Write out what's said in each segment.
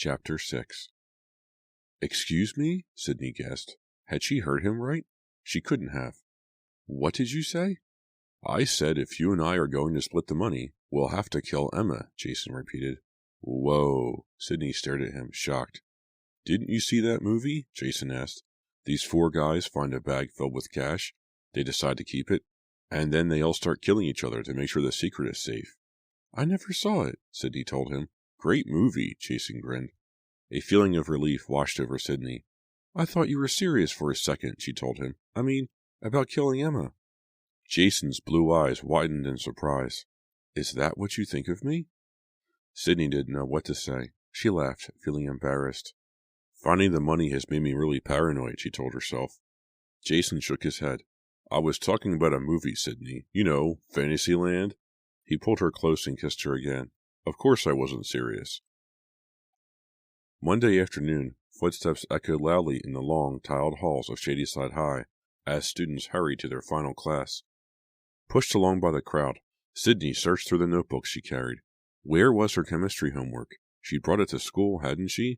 Chapter 6. "Excuse me?" Sydney guessed. Had she heard him right? She couldn't have. "What did you say?" "I said if you and I are going to split the money, we'll have to kill Emma," Jason repeated. "Whoa." Sydney stared at him, shocked. "Didn't you see that movie?" Jason asked. "These four guys find a bag filled with cash, they decide to keep it, and then they all start killing each other to make sure the secret is safe." "I never saw it," Sydney told him. "Great movie," Jason grinned. A feeling of relief washed over Sydney. "I thought you were serious for a second," she told him. "I mean, about killing Emma." Jason's blue eyes widened in surprise. "Is that what you think of me?" Sydney didn't know what to say. She laughed, feeling embarrassed. "Finding the money has made me really paranoid," she told herself. Jason shook his head. "I was talking about a movie, Sydney. You know, Fantasyland." He pulled her close and kissed her again. "Of course I wasn't serious." Monday afternoon, footsteps echoed loudly in the long, tiled halls of Shadyside High as students hurried to their final class. Pushed along by the crowd, Sydney searched through the notebooks she carried. Where was her chemistry homework? She'd brought it to school, hadn't she?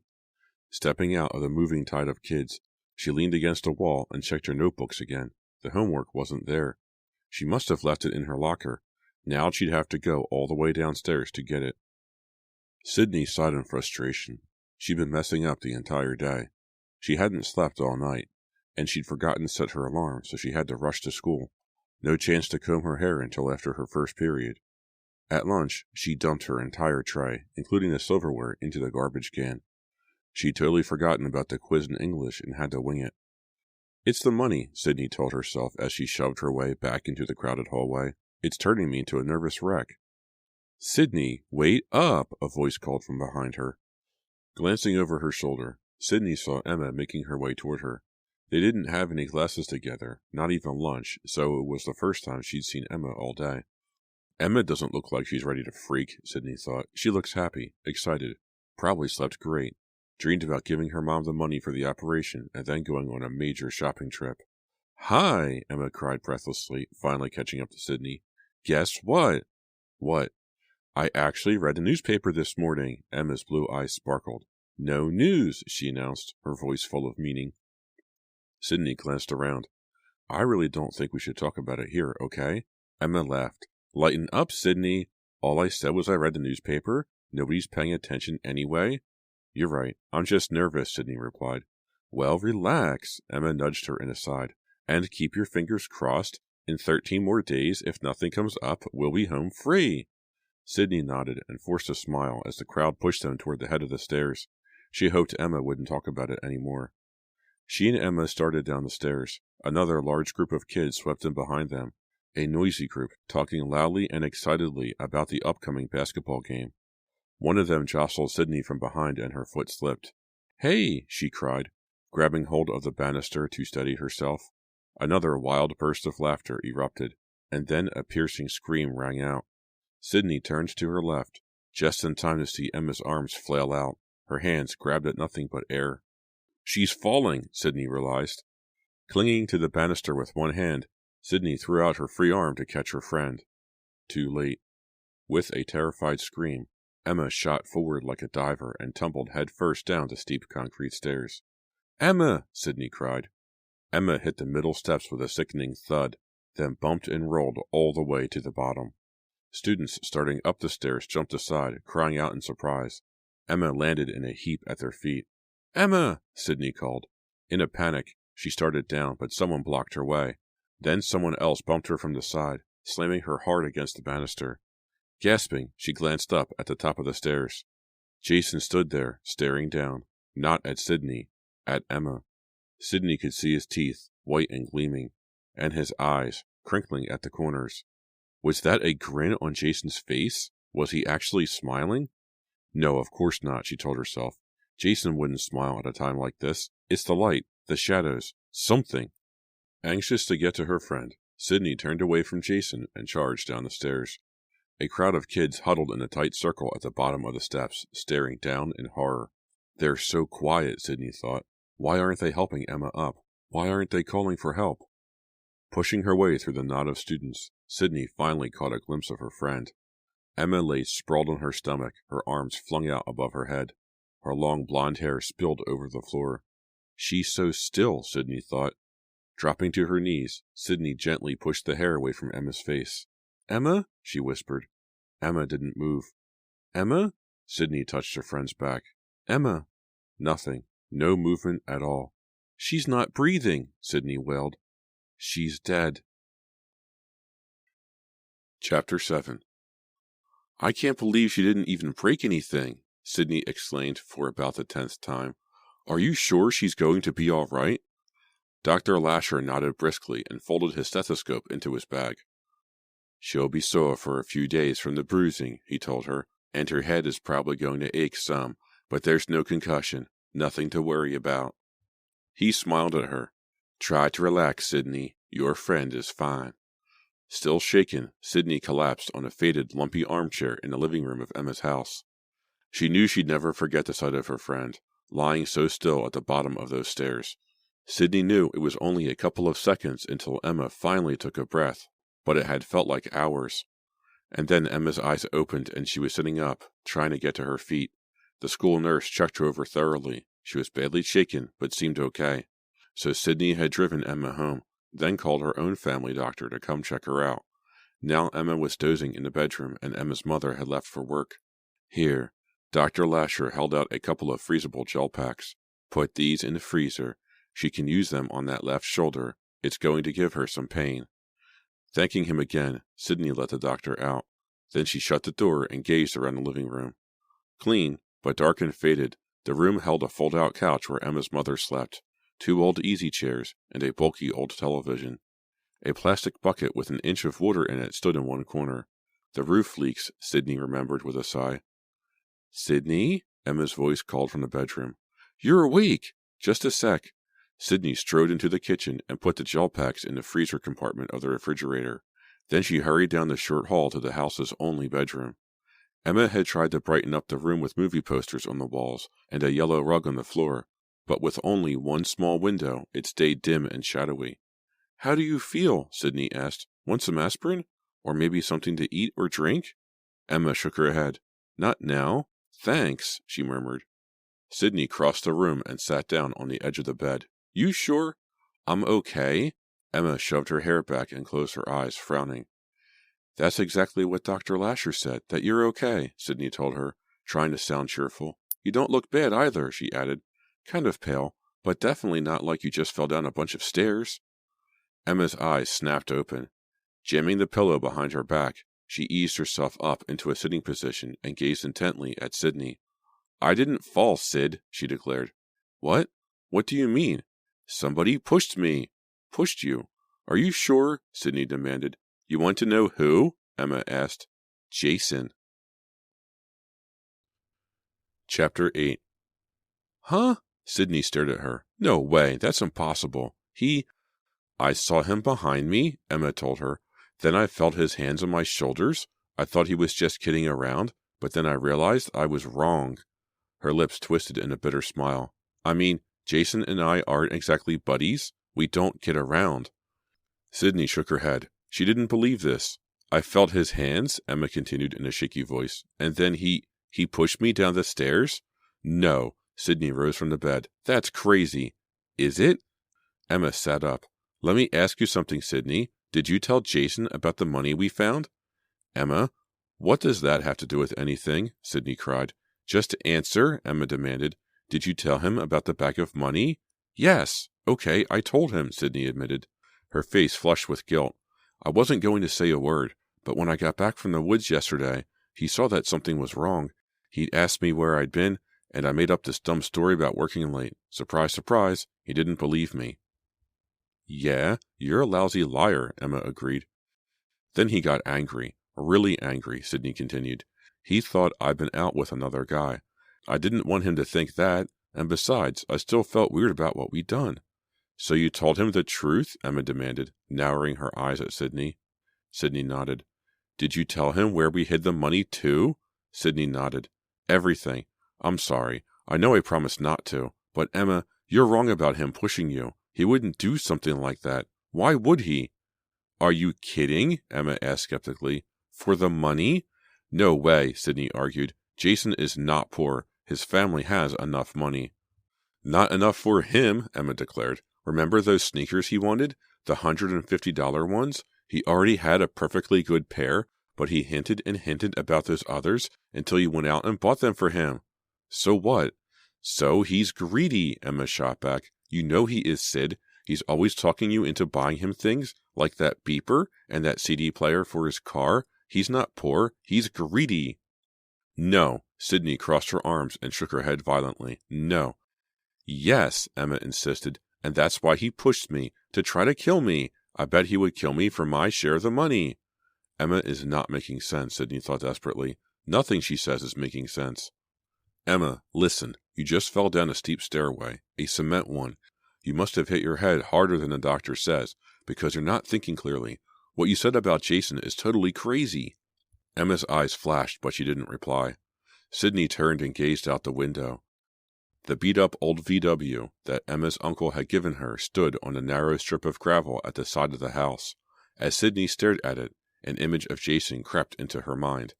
Stepping out of the moving tide of kids, she leaned against a wall and checked her notebooks again. The homework wasn't there. She must have left it in her locker. Now she'd have to go all the way downstairs to get it. Sydney sighed in frustration. She'd been messing up the entire day. She hadn't slept all night, and she'd forgotten to set her alarm, so she had to rush to school. No chance to comb her hair until after her first period. At lunch, she dumped her entire tray, including the silverware, into the garbage can. She'd totally forgotten about the quiz in English and had to wing it. "It's the money," Sydney told herself as she shoved her way back into the crowded hallway. "It's turning me into a nervous wreck." "Sydney, wait up!" a voice called from behind her. Glancing over her shoulder, Sydney saw Emma making her way toward her. They didn't have any classes together, not even lunch, so it was the first time she'd seen Emma all day. "Emma doesn't look like she's ready to freak," Sydney thought. "She looks happy, excited, probably slept great, dreamed about giving her mom the money for the operation and then going on a major shopping trip." "Hi!" Emma cried breathlessly, finally catching up to Sydney. "Guess what?" "What?" "I actually read the newspaper this morning." Emma's blue eyes sparkled. "No news," she announced, her voice full of meaning. Sydney glanced around. "I really don't think we should talk about it here, okay?" Emma laughed. "Lighten up, Sydney. All I said was I read the newspaper. Nobody's paying attention anyway." "You're right. I'm just nervous," Sydney replied. "Well, relax." Emma nudged her in a side. "And keep your fingers crossed. In 13 more days, if nothing comes up, we'll be home free." Sydney nodded and forced a smile as the crowd pushed them toward the head of the stairs. She hoped Emma wouldn't talk about it anymore. She and Emma started down the stairs. Another large group of kids swept in behind them, a noisy group, talking loudly and excitedly about the upcoming basketball game. One of them jostled Sydney from behind and her foot slipped. "Hey!" she cried, grabbing hold of the banister to steady herself. Another wild burst of laughter erupted, and then a piercing scream rang out. Sydney turned to her left, just in time to see Emma's arms flail out. Her hands grabbed at nothing but air. "She's falling," Sydney realized. Clinging to the banister with one hand, Sydney threw out her free arm to catch her friend. Too late. With a terrified scream, Emma shot forward like a diver and tumbled headfirst down the steep concrete stairs. "Emma!" Sydney cried. Emma hit the middle steps with a sickening thud, then bumped and rolled all the way to the bottom. Students starting up the stairs jumped aside, crying out in surprise. Emma landed in a heap at their feet. "Emma!" Sydney called. In a panic, she started down, but someone blocked her way. Then someone else bumped her from the side, slamming her hard against the banister. Gasping, she glanced up at the top of the stairs. Jason stood there, staring down, not at Sydney, at Emma. Sydney could see his teeth, white and gleaming, and his eyes, crinkling at the corners. Was that a grin on Jason's face? Was he actually smiling? No, of course not, she told herself. Jason wouldn't smile at a time like this. It's the light, the shadows, something. Anxious to get to her friend, Sydney turned away from Jason and charged down the stairs. A crowd of kids huddled in a tight circle at the bottom of the steps, staring down in horror. They're so quiet, Sydney thought. Why aren't they helping Emma up? Why aren't they calling for help? Pushing her way through the knot of students, Sydney finally caught a glimpse of her friend. Emma lay sprawled on her stomach, her arms flung out above her head. Her long blonde hair spilled over the floor. She's so still, Sydney thought. Dropping to her knees, Sydney gently pushed the hair away from Emma's face. "Emma?" she whispered. Emma didn't move. "Emma?" Sydney touched her friend's back. "Emma?" Nothing. No movement at all. "She's not breathing," Sydney wailed. "She's dead." Chapter 7. "I can't believe she didn't even break anything," Sydney exclaimed for about the 10th time. "Are you sure she's going to be all right?" Dr. Lasher nodded briskly and folded his stethoscope into his bag. "She'll be sore for a few days from the bruising," he told her, "and her head is probably going to ache some, but there's no concussion, nothing to worry about." He smiled at her. "Try to relax, Sydney. Your friend is fine." Still shaken, Sydney collapsed on a faded, lumpy armchair in the living room of Emma's house. She knew she'd never forget the sight of her friend, lying so still at the bottom of those stairs. Sydney knew it was only a couple of seconds until Emma finally took a breath, but it had felt like hours. And then Emma's eyes opened and she was sitting up, trying to get to her feet. The school nurse checked her over thoroughly. She was badly shaken, but seemed okay. So Sydney had driven Emma home, then called her own family doctor to come check her out. Now Emma was dozing in the bedroom and Emma's mother had left for work. "Here." Dr. Lasher held out a couple of freezable gel packs. "Put these in the freezer. She can use them on that left shoulder. It's going to give her some pain." Thanking him again, Sydney let the doctor out. Then she shut the door and gazed around the living room. Clean, but dark and faded, the room held a fold-out couch where Emma's mother slept, 2 old easy chairs, and a bulky old television. A plastic bucket with an inch of water in it stood in one corner. "The roof leaks," Sydney remembered with a sigh. "Sydney?" Emma's voice called from the bedroom. "You're awake! Just a sec." Sydney strode into the kitchen and put the gel packs in the freezer compartment of the refrigerator. Then she hurried down the short hall to the house's only bedroom. Emma had tried to brighten up the room with movie posters on the walls and a yellow rug on the floor, but with only one small window, it stayed dim and shadowy. "How do you feel?" Sydney asked. "Want some aspirin? Or maybe something to eat or drink?" Emma shook her head. "Not now. Thanks," she murmured. Sydney crossed the room and sat down on the edge of the bed. "You sure?" "I'm okay." Emma shoved her hair back and closed her eyes, frowning. "That's exactly what Dr. Lasher said, that you're okay," Sydney told her, trying to sound cheerful. "You don't look bad either," she added. "Kind of pale, but definitely not like you just fell down a bunch of stairs." Emma's eyes snapped open. Jamming the pillow behind her back, she eased herself up into a sitting position and gazed intently at Sydney. "I didn't fall, Sid," she declared. "What? What do you mean?" "Somebody pushed me." "Pushed you? Are you sure?" Sydney demanded. "You want to know who?" Emma asked. "Jason." Chapter 8. "Huh?" Sydney stared at her. "No way, that's impossible. I saw him behind me," Emma told her. "Then I felt his hands on my shoulders. I thought he was just kidding around, but then I realized I was wrong." Her lips twisted in a bitter smile. "I mean, Jason and I aren't exactly buddies. We don't get around." Sydney shook her head. She didn't believe this. "I felt his hands," Emma continued in a shaky voice, "and then he pushed me down the stairs?" "No." Sydney rose from the bed. "That's crazy." "Is it?" Emma sat up. "Let me ask you something, Sydney. Did you tell Jason about the money we found?" "Emma, what does that have to do with anything?" Sydney cried. "Just answer," Emma demanded. "Did you tell him about the bag of money?" "Yes." "Okay, I told him," Sydney admitted. Her face flushed with guilt. "I wasn't going to say a word, but when I got back from the woods yesterday, he saw that something was wrong. He asked me where I'd been, and I made up this dumb story about working late. Surprise, surprise, he didn't believe me." "Yeah, you're a lousy liar," Emma agreed. "Then he got angry, really angry," Sydney continued. "He thought I'd been out with another guy. I didn't want him to think that, and besides, I still felt weird about what we'd done." "So you told him the truth?" Emma demanded, narrowing her eyes at Sydney. Sydney nodded. "Did you tell him where we hid the money, too?" Sydney nodded. "Everything. I'm sorry. I know I promised not to. But Emma, you're wrong about him pushing you. He wouldn't do something like that. Why would he?" "Are you kidding?" Emma asked skeptically. "For the money?" "No way," Sydney argued. "Jason is not poor. His family has enough money. Not enough for him, Emma declared. Remember those sneakers he wanted? The $150 ones? He already had a perfectly good pair, but he hinted and hinted about those others until you went out and bought them for him. So what? So he's greedy, Emma shot back. You know he is, Sid. He's always talking you into buying him things, like that beeper and that CD player for his car. He's not poor, he's greedy. No, Sydney crossed her arms and shook her head violently. No. Yes, Emma insisted, and that's why he pushed me, to try to kill me. I bet he would kill me for my share of the money. Emma is not making sense, Sydney thought desperately. Nothing she says is making sense. Emma, listen, you just fell down a steep stairway, a cement one. You must have hit your head harder than the doctor says, because you're not thinking clearly. What you said about Jason is totally crazy. Emma's eyes flashed, but she didn't reply. Sydney turned and gazed out the window. The beat-up old VW that Emma's uncle had given her stood on a narrow strip of gravel at the side of the house. As Sydney stared at it, an image of Jason crept into her mind.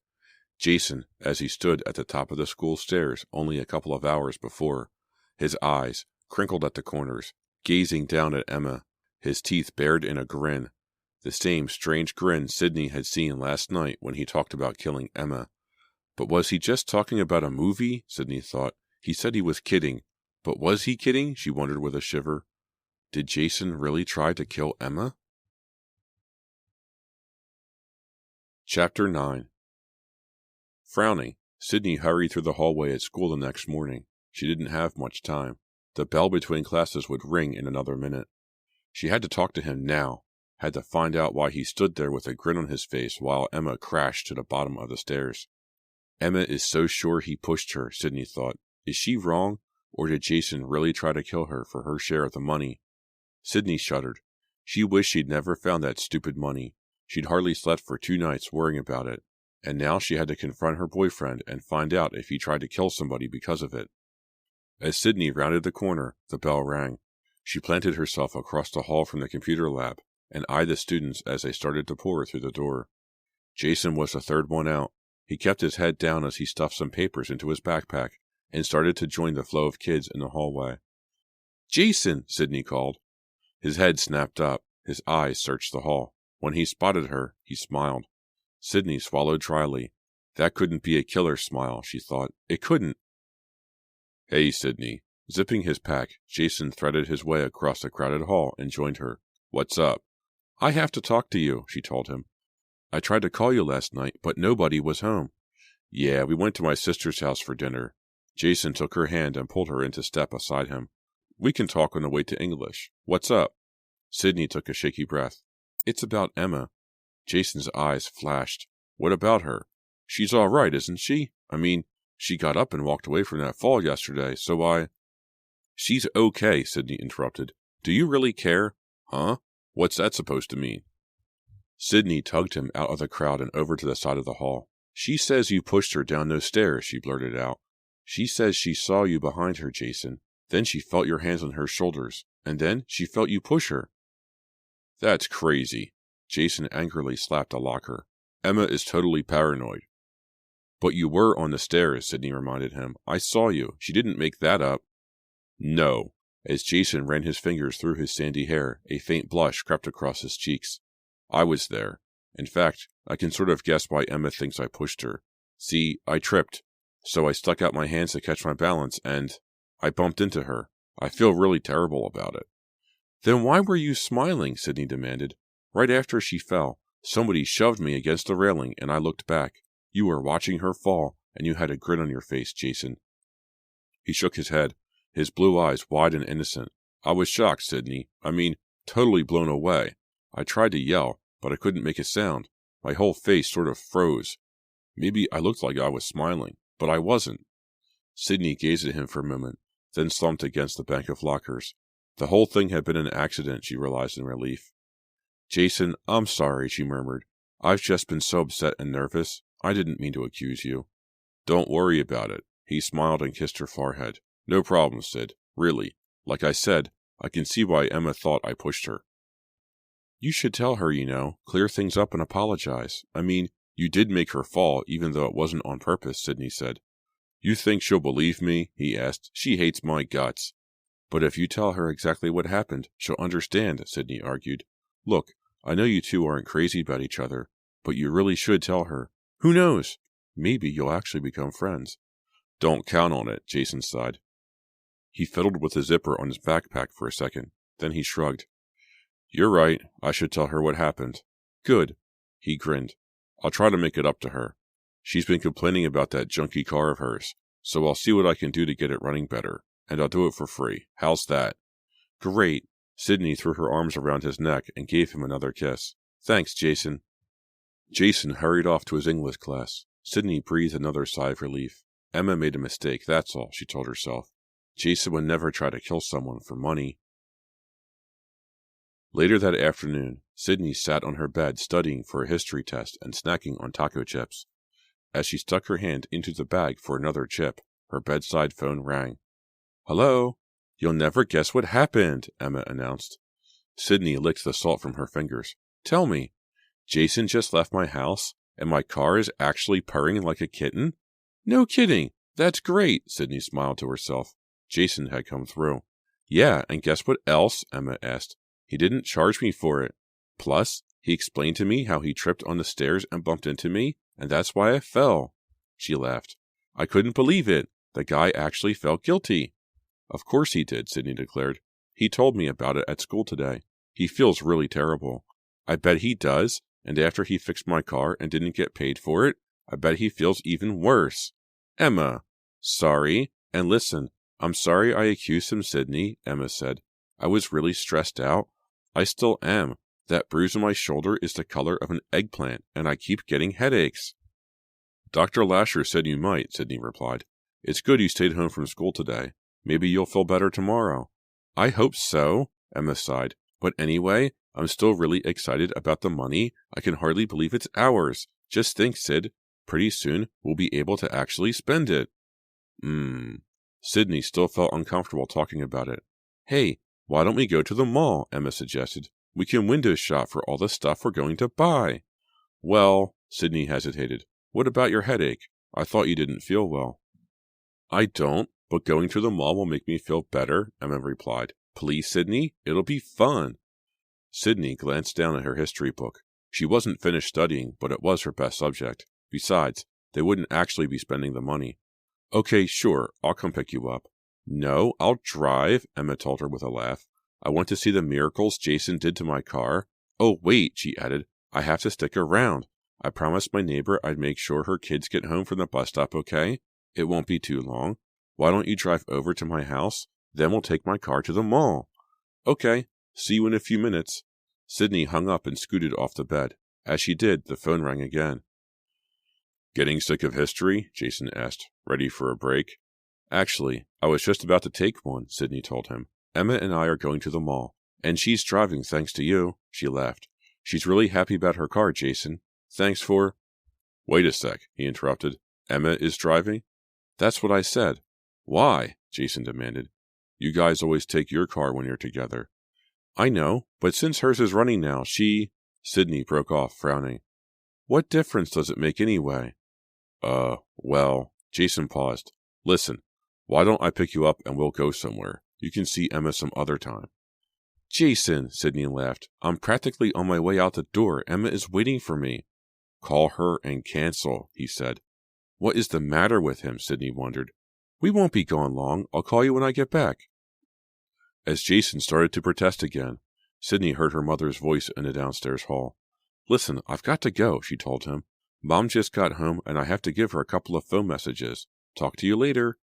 Jason, as he stood at the top of the school stairs only a couple of hours before, his eyes, crinkled at the corners, gazing down at Emma, his teeth bared in a grin, the same strange grin Sydney had seen last night when he talked about killing Emma. But was he just talking about a movie? Sydney thought. He said he was kidding. But was he kidding? She wondered with a shiver. Did Jason really try to kill Emma? Chapter 9. Frowning, Sydney hurried through the hallway at school the next morning. She didn't have much time. The bell between classes would ring in another minute. She had to talk to him now, had to find out why he stood there with a grin on his face while Emma crashed to the bottom of the stairs. Emma is so sure he pushed her, Sydney thought. Is she wrong, or did Jason really try to kill her for her share of the money? Sydney shuddered. She wished she'd never found that stupid money. She'd hardly slept for 2 nights worrying about it, and now she had to confront her boyfriend and find out if he tried to kill somebody because of it. As Sydney rounded the corner, the bell rang. She planted herself across the hall from the computer lab and eyed the students as they started to pour through the door. Jason was the third one out. He kept his head down as he stuffed some papers into his backpack and started to join the flow of kids in the hallway. "Jason!" Sydney called. His head snapped up. His eyes searched the hall. When he spotted her, he smiled. Sydney swallowed dryly. That couldn't be a killer smile, she thought. It couldn't. "Hey, Sydney." Zipping his pack, Jason threaded his way across the crowded hall and joined her. "What's up?" "I have to talk to you," she told him. "I tried to call you last night, but nobody was home." "Yeah, we went to my sister's house for dinner." Jason took her hand and pulled her into step beside him. "We can talk on the way to English. What's up?" Sydney took a shaky breath. "It's about Emma." Jason's eyes flashed. "What about her?" "She's all right, isn't she? I mean, she got up and walked away from that fall yesterday, so I—" "She's okay," Sydney interrupted. "Do you really care?" "Huh? What's that supposed to mean?" Sydney tugged him out of the crowd and over to the side of the hall. "She says you pushed her down those stairs," she blurted out. "She says she saw you behind her, Jason. Then she felt your hands on her shoulders, and then she felt you push her." "That's crazy." Jason angrily slapped a locker. "Emma is totally paranoid." "But you were on the stairs," Sydney reminded him. "I saw you. She didn't make that up." "No." As Jason ran his fingers through his sandy hair, a faint blush crept across his cheeks. "I was there. In fact, I can sort of guess why Emma thinks I pushed her. See, I tripped, so I stuck out my hands to catch my balance, and I bumped into her. I feel really terrible about it." "Then why were you smiling?" Sydney demanded. "Right after she fell, somebody shoved me against the railing, and I looked back. You were watching her fall, and you had a grin on your face, Jason." He shook his head, his blue eyes wide and innocent. "I was shocked, Sydney. I mean, totally blown away. I tried to yell, but I couldn't make a sound. My whole face sort of froze. Maybe I looked like I was smiling, but I wasn't." Sydney gazed at him for a moment, then slumped against the bank of lockers. The whole thing had been an accident, she realized in relief. "Jason, I'm sorry," she murmured. "I've just been so upset and nervous. I didn't mean to accuse you." "Don't worry about it." He smiled and kissed her forehead. "No problem, Sid. Really. Like I said, I can see why Emma thought I pushed her." "You should tell her, clear things up and apologize. I mean, you did make her fall, even though it wasn't on purpose," Sydney said. You think she'll believe me? He asked. She hates my guts. But if you tell her exactly what happened, she'll understand, Sydney argued. Look, I know you two aren't crazy about each other, but you really should tell her. Who knows? Maybe you'll actually become friends. Don't count on it, Jason sighed. He fiddled with the zipper on his backpack for a second. Then he shrugged. You're right. I should tell her what happened. Good. He grinned. I'll try to make it up to her. She's been complaining about that junky car of hers, so I'll see what I can do to get it running better, and I'll do it for free. How's that? Great. Sydney threw her arms around his neck and gave him another kiss. Thanks, Jason. Jason hurried off to his English class. Sydney breathed another sigh of relief. Emma made a mistake, that's all, she told herself. Jason would never try to kill someone for money. Later that afternoon, Sydney sat on her bed studying for a history test and snacking on taco chips. As she stuck her hand into the bag for another chip, her bedside phone rang. Hello? You'll never guess what happened, Emma announced. Sydney licked the salt from her fingers. Tell me. Jason just left my house, and my car is actually purring like a kitten? No kidding. That's great, Sydney smiled to herself. Jason had come through. Yeah, and guess what else? Emma asked. He didn't charge me for it. Plus, he explained to me how he tripped on the stairs and bumped into me, and that's why I fell. She laughed. I couldn't believe it. The guy actually felt guilty. Of course he did, Sydney declared. He told me about it at school today. He feels really terrible. I bet he does, and after he fixed my car and didn't get paid for it, I bet he feels even worse. Emma. Sorry. And listen, I'm sorry I accused him, Sydney, Emma said. I was really stressed out. I still am. That bruise on my shoulder is the color of an eggplant, and I keep getting headaches. Dr. Lasher said you might, Sydney replied. It's good you stayed home from school today. Maybe you'll feel better tomorrow. I hope so, Emma sighed. But anyway, I'm still really excited about the money. I can hardly believe it's ours. Just think, Sid. Pretty soon, we'll be able to actually spend it. Sydney still felt uncomfortable talking about it. Hey, why don't we go to the mall? Emma suggested. We can window shop for all the stuff we're going to buy. Well, Sydney hesitated. What about your headache? I thought you didn't feel well. I don't, but going to the mall will make me feel better, Emma replied. Please, Sydney, it'll be fun. Sydney glanced down at her history book. She wasn't finished studying, but it was her best subject. Besides, they wouldn't actually be spending the money. Okay, sure, I'll come pick you up. No, I'll drive, Emma told her with a laugh. I want to see the miracles Jason did to my car. Oh, wait, she added. I have to stick around. I promised my neighbor I'd make sure her kids get home from the bus stop okay? It won't be too long. Why don't you drive over to my house? Then we'll take my car to the mall. Okay, see you in a few minutes. Sydney hung up and scooted off the bed. As she did, the phone rang again. Getting sick of history? Jason asked. Ready for a break? Actually, I was just about to take one, Sydney told him. Emma and I are going to the mall. And she's driving thanks to you, she laughed. She's really happy about her car, Jason. Thanks for... Wait a sec, he interrupted. Emma is driving? That's what I said. Why? Jason demanded. You guys always take your car when you're together. I know, but since hers is running now, she... Sydney broke off, frowning. What difference does it make anyway? Well... Jason paused. Listen, why don't I pick you up and we'll go somewhere? You can see Emma some other time. Jason, Sydney laughed. I'm practically on my way out the door. Emma is waiting for me. Call her and cancel, he said. What is the matter with him? Sydney wondered. We won't be gone long. I'll call you when I get back. As Jason started to protest again, Sydney heard her mother's voice in the downstairs hall. Listen, I've got to go, she told him. Mom just got home and I have to give her a couple of phone messages. Talk to you later.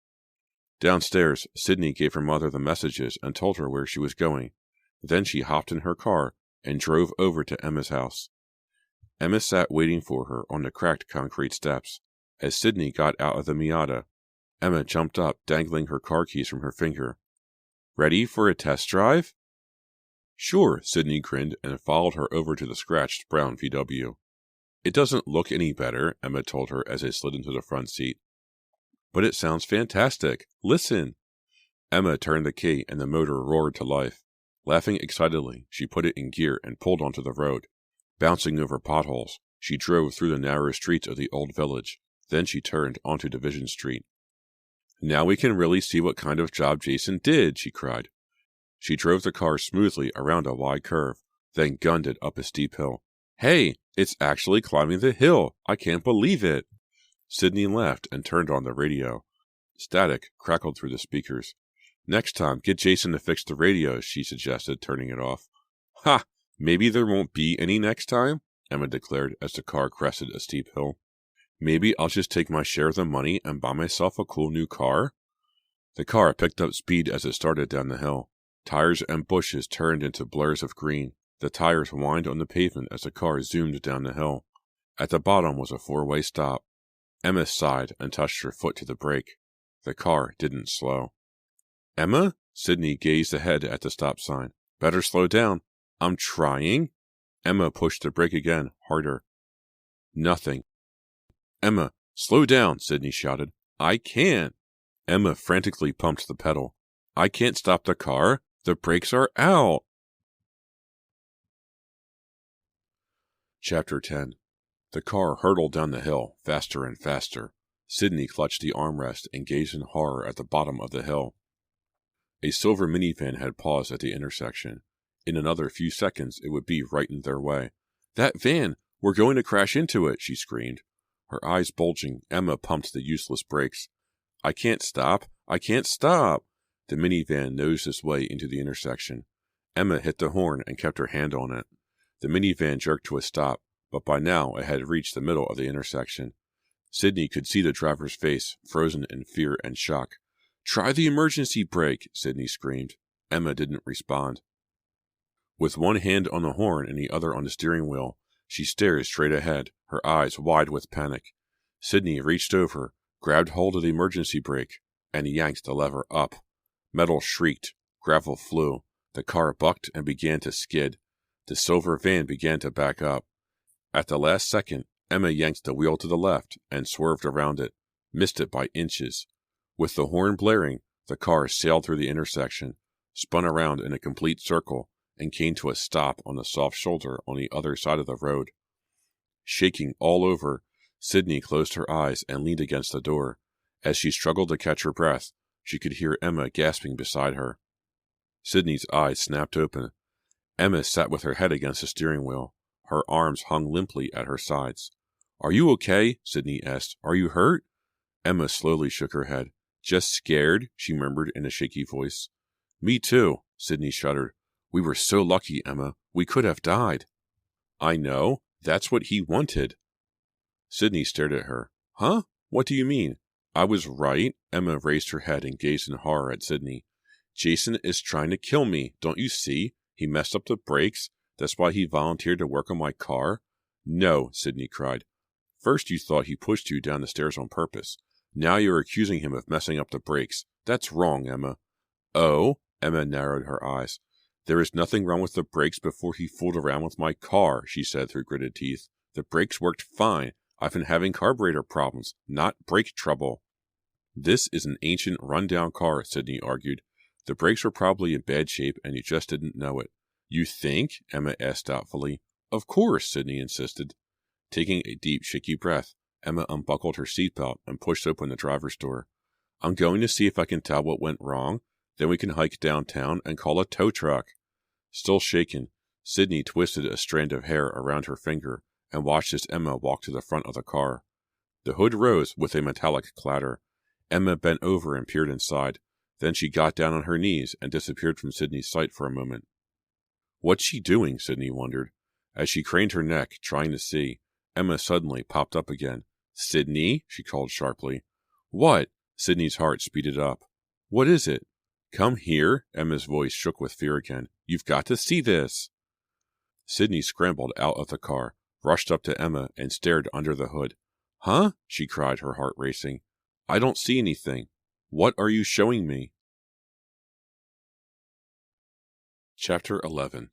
Downstairs, Sydney gave her mother the messages and told her where she was going. Then she hopped in her car and drove over to Emma's house. Emma sat waiting for her on the cracked concrete steps. As Sydney got out of the Miata, Emma jumped up, dangling her car keys from her finger. Ready for a test drive? Sure, Sydney grinned and followed her over to the scratched brown VW. It doesn't look any better, Emma told her as they slid into the front seat. But it sounds fantastic. Listen. Emma turned the key and the motor roared to life. Laughing excitedly, she put it in gear and pulled onto the road. Bouncing over potholes, she drove through the narrow streets of the old village. Then she turned onto Division Street. Now we can really see what kind of job Jason did, she cried. She drove the car smoothly around a wide curve, then gunned it up a steep hill. Hey, it's actually climbing the hill! I can't believe it! Sydney laughed and turned on the radio. Static crackled through the speakers. Next time, get Jason to fix the radio, she suggested, turning it off. Ha! Maybe there won't be any next time, Emma declared as the car crested a steep hill. Maybe I'll just take my share of the money and buy myself a cool new car? The car picked up speed as it started down the hill. Tires and bushes turned into blurs of green. The tires whined on the pavement as the car zoomed down the hill. At the bottom was a four-way stop. Emma sighed and touched her foot to the brake. The car didn't slow. Emma? Sydney gazed ahead at the stop sign. Better slow down. I'm trying. Emma pushed the brake again, harder. Nothing. Emma, slow down, Sydney shouted. I can't. Emma frantically pumped the pedal. I can't stop the car. The brakes are out. Chapter 10. The car hurtled down the hill, faster and faster. Sydney clutched the armrest and gazed in horror at the bottom of the hill. A silver minivan had paused at the intersection. In another few seconds, it would be right in their way. That van! We're going to crash into it, she screamed. Her eyes bulging, Emma pumped the useless brakes. I can't stop! I can't stop! The minivan nosed its way into the intersection. Emma hit the horn and kept her hand on it. The minivan jerked to a stop, but by now it had reached the middle of the intersection. Sydney could see the driver's face, frozen in fear and shock. Try the emergency brake, Sydney screamed. Emma didn't respond. With one hand on the horn and the other on the steering wheel, she stared straight ahead, her eyes wide with panic. Sydney reached over, grabbed hold of the emergency brake, and yanked the lever up. Metal shrieked, gravel flew, the car bucked and began to skid. The silver van began to back up. At the last second, Emma yanked the wheel to the left and swerved around it, missed it by inches. With the horn blaring, the car sailed through the intersection, spun around in a complete circle, and came to a stop on the soft shoulder on the other side of the road. Shaking all over, Sydney closed her eyes and leaned against the door. As she struggled to catch her breath, she could hear Emma gasping beside her. Sydney's eyes snapped open. Emma sat with her head against the steering wheel. Her arms hung limply at her sides. Are you okay? Sydney asked. Are you hurt? Emma slowly shook her head. Just scared, she murmured in a shaky voice. Me too, Sydney shuddered. We were so lucky, Emma. We could have died. I know. That's what he wanted. Sydney stared at her. Huh? What do you mean? I was right. Emma raised her head and gazed in horror at Sydney. Jason is trying to kill me. Don't you see? He messed up the brakes. That's why he volunteered to work on my car. No, Sydney cried. First you thought he pushed you down the stairs on purpose. Now you're accusing him of messing up the brakes. That's wrong, Emma. Oh? Emma narrowed her eyes. There is nothing wrong with the brakes before he fooled around with my car, she said through gritted teeth. The brakes worked fine. I've been having carburetor problems, not brake trouble. This is an ancient, run-down car, Sydney argued. The brakes were probably in bad shape and you just didn't know it. You think? Emma asked doubtfully. Of course, Sydney insisted. Taking a deep, shaky breath, Emma unbuckled her seatbelt and pushed open the driver's door. I'm going to see if I can tell what went wrong. Then we can hike downtown and call a tow truck. Still shaken, Sydney twisted a strand of hair around her finger and watched as Emma walked to the front of the car. The hood rose with a metallic clatter. Emma bent over and peered inside. Then she got down on her knees and disappeared from Sydney's sight for a moment. What's she doing? Sydney wondered. As she craned her neck, trying to see, Emma suddenly popped up again. Sydney? She called sharply. What? Sydney's heart speeded up. What is it? Come here. Emma's voice shook with fear again. You've got to see this. Sydney scrambled out of the car, rushed up to Emma, and stared under the hood. Huh? She cried, her heart racing. I don't see anything. What are you showing me? Chapter 11.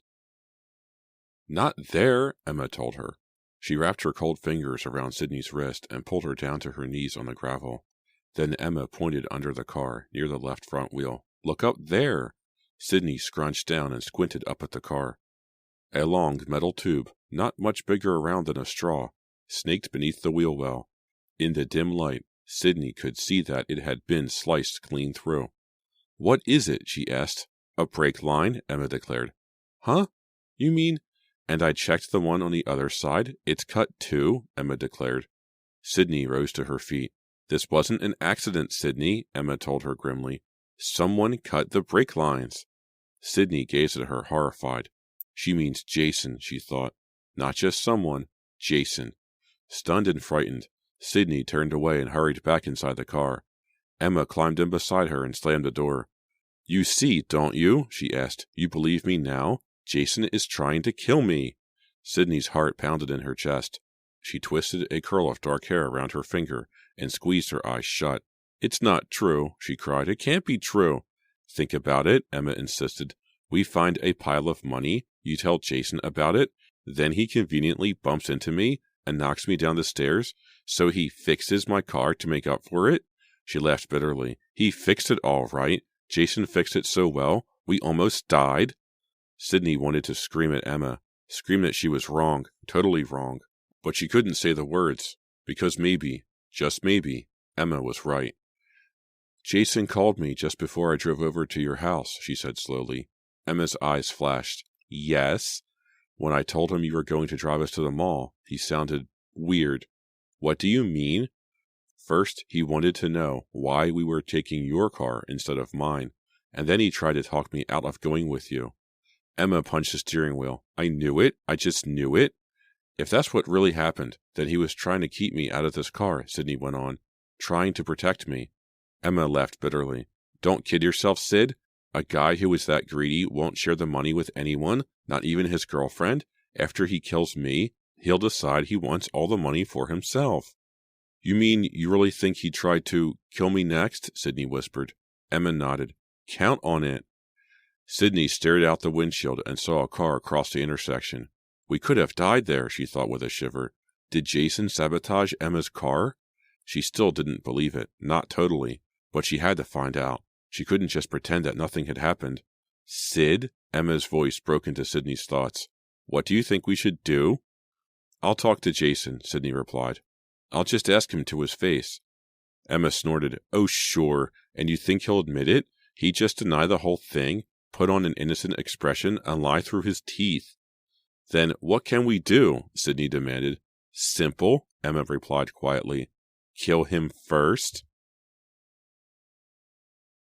Not there, Emma told her. She wrapped her cold fingers around Sydney's wrist and pulled her down to her knees on the gravel. Then Emma pointed under the car, near the left front wheel. Look up there! Sydney scrunched down and squinted up at the car. A long metal tube, not much bigger around than a straw, snaked beneath the wheel well. In the dim light, Sydney could see that it had been sliced clean through. "What is it?" she asked. "A brake line," Emma declared. "Huh? You mean—" "And I checked the one on the other side. It's cut too," Emma declared. Sydney rose to her feet. "This wasn't an accident, Sydney," Emma told her grimly. "Someone cut the brake lines." Sydney gazed at her horrified. She means Jason, she thought. Not just someone, Jason. Stunned and frightened, Sydney turned away and hurried back inside the car. Emma climbed in beside her and slammed the door. "You see, don't you?" she asked. "You believe me now? Jason is trying to kill me." Sydney's heart pounded in her chest. She twisted a curl of dark hair around her finger and squeezed her eyes shut. "It's not true," she cried. "It can't be true." "Think about it," Emma insisted. "We find a pile of money, you tell Jason about it, then he conveniently bumps into me and knocks me down the stairs, so he fixes my car to make up for it." She laughed bitterly. "He fixed it all right. Jason fixed it so well, we almost died." Sydney wanted to scream at Emma, scream that she was wrong, totally wrong. But she couldn't say the words, because maybe, just maybe, Emma was right. "Jason called me just before I drove over to your house," she said slowly. Emma's eyes flashed. "Yes?" "When I told him you were going to drive us to the mall, he sounded weird." "What do you mean?" "First, he wanted to know why we were taking your car instead of mine, and then he tried to talk me out of going with you." Emma punched the steering wheel. "I knew it. I just knew it." "If that's what really happened, then he was trying to keep me out of this car," Sydney went on. "Trying to protect me." Emma laughed bitterly. "Don't kid yourself, Sid. A guy who is that greedy won't share the money with anyone, not even his girlfriend. After he kills me, he'll decide he wants all the money for himself." "You mean you really think he tried to kill me next?" Sydney whispered. Emma nodded. "Count on it." Sydney stared out the windshield and saw a car cross the intersection. We could have died there, she thought with a shiver. Did Jason sabotage Emma's car? She still didn't believe it, not totally, but she had to find out. She couldn't just pretend that nothing had happened. "Sid?" Emma's voice broke into Sydney's thoughts. "What do you think we should do?" "I'll talk to Jason," Sydney replied. "I'll just ask him to his face." Emma snorted. "Oh, sure, and you think he'll admit it? He'd just deny the whole thing, put on an innocent expression, and lie through his teeth." "Then what can we do?" Sydney demanded. "Simple," Emma replied quietly. "Kill him first."